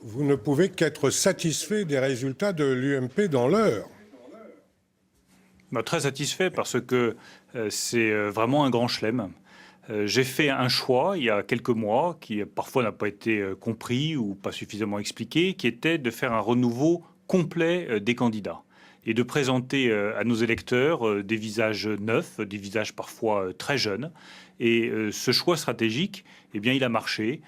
Vous ne pouvez qu'être satisfait des résultats de l'UMP dans l'Eure. Très satisfait parce que c'est vraiment un grand chelem. J'ai fait un choix il y a quelques mois qui parfois n'a pas été compris ou pas suffisamment expliqué, qui était de faire un renouveau complet des candidats et de présenter à nos électeurs des visages neufs, des visages parfois très jeunes. Et ce choix stratégique, eh bien, il a marché.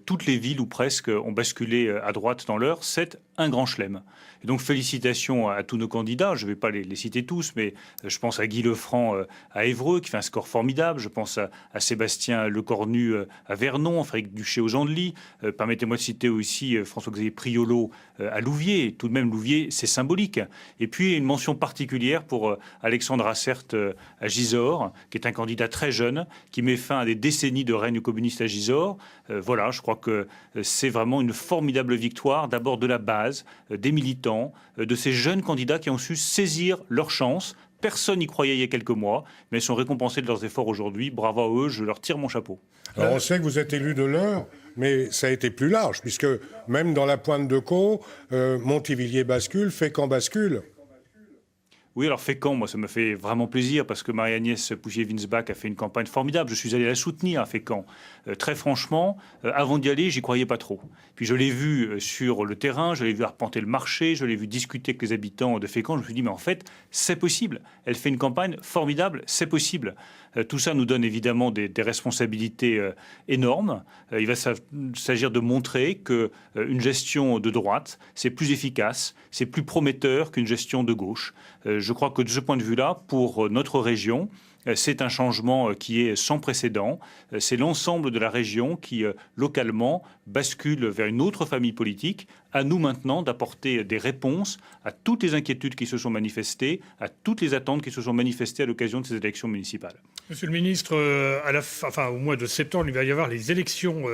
Toutes les villes ou presque ont basculé à droite dans l'Eure. C'est un grand chelem. Et donc félicitations à tous nos candidats. Je ne vais pas les citer tous, mais je pense à Guy Lefranc à Évreux qui fait un score formidable. Je pense à Sébastien Lecornu à Vernon, Frédéric Duché aux Gendelys. Permettez-moi de citer aussi François-Xavier Priolo à Louviers. Tout de même, Louviers, c'est symbolique. Et puis une mention particulière pour Alexandre Assert à Gisors, qui est un candidat très jeune, qui met fin à des décennies de règne communiste à Gisors. Voilà, je crois que c'est vraiment une formidable victoire, d'abord de la base, des militants, de ces jeunes candidats qui ont su saisir leur chance. Personne n'y croyait il y a quelques mois, mais ils sont récompensés de leurs efforts aujourd'hui. Bravo à eux, je leur tire mon chapeau. Alors on sait que vous êtes élu de l'Eure, mais ça a été plus large, puisque même dans la pointe de Caux, Montivilliers bascule, Fécamp bascule. Oui, alors Fécamp, moi, ça me fait vraiment plaisir parce que Marie-Agnès Pougier-Winsbach a fait une campagne formidable. Je suis allé la soutenir à Fécamp. Très franchement, avant d'y aller, j'y croyais pas trop. Puis je l'ai vu sur le terrain, je l'ai vu arpenter le marché, je l'ai vu discuter avec les habitants de Fécamp. Je me suis dit, mais en fait, c'est possible. Elle fait une campagne formidable, c'est possible. Tout ça nous donne évidemment des responsabilités énormes. Il va s'agir de montrer qu'une gestion de droite, c'est plus efficace, c'est plus prometteur qu'une gestion de gauche. Je crois que de ce point de vue-là, pour notre région, c'est un changement qui est sans précédent. C'est l'ensemble de la région qui, localement, bascule vers une autre famille politique. À nous maintenant d'apporter des réponses à toutes les inquiétudes qui se sont manifestées, à toutes les attentes qui se sont manifestées à l'occasion de ces élections municipales. Monsieur le ministre, au mois de septembre, il va y avoir les élections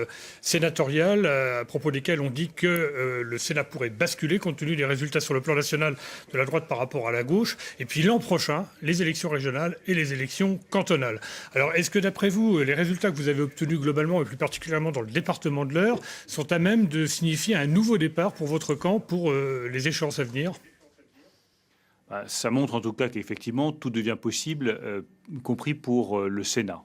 sénatoriales à propos desquelles on dit que le Sénat pourrait basculer compte tenu des résultats sur le plan national de la droite par rapport à la gauche. Et puis l'an prochain, les élections régionales et les élections cantonales. Alors, est-ce que d'après vous, les résultats que vous avez obtenus globalement, et plus particulièrement dans le département de l'Eure, sont à même de signifier un nouveau départ pour votre camp pour les échéances à venir ? Ça montre en tout cas qu'effectivement, tout devient possible, y compris pour le Sénat.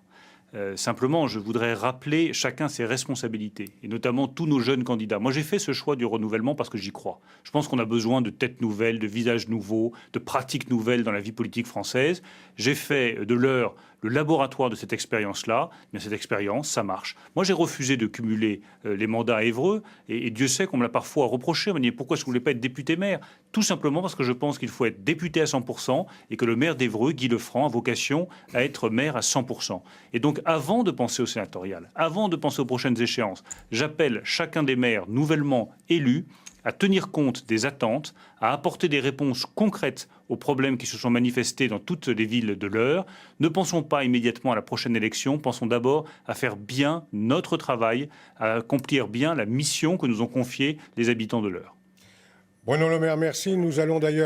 Simplement, je voudrais rappeler chacun ses responsabilités, et notamment tous nos jeunes candidats. Moi, j'ai fait ce choix du renouvellement parce que j'y crois. Je pense qu'on a besoin de têtes nouvelles, de visages nouveaux, de pratiques nouvelles dans la vie politique française. J'ai fait de l'Eure le laboratoire de cette expérience-là. Mais cette expérience, ça marche. Moi, j'ai refusé de cumuler les mandats à Évreux, et Dieu sait qu'on me l'a parfois reproché. On m'a dit, pourquoi est-ce que vous ne voulez pas être député-maire? Tout simplement parce que je pense qu'il faut être député à 100% et que le maire d'Évreux, Guy Lefranc, a vocation à être maire à 100%. Et donc, avant de penser au sénatorial, avant de penser aux prochaines échéances, j'appelle chacun des maires nouvellement élus à tenir compte des attentes, à apporter des réponses concrètes aux problèmes qui se sont manifestés dans toutes les villes de l'Eure. Ne pensons pas immédiatement à la prochaine élection, pensons d'abord à faire bien notre travail, à accomplir bien la mission que nous ont confiée les habitants de l'Eure. Bruno Le Maire, merci. Nous allons d'ailleurs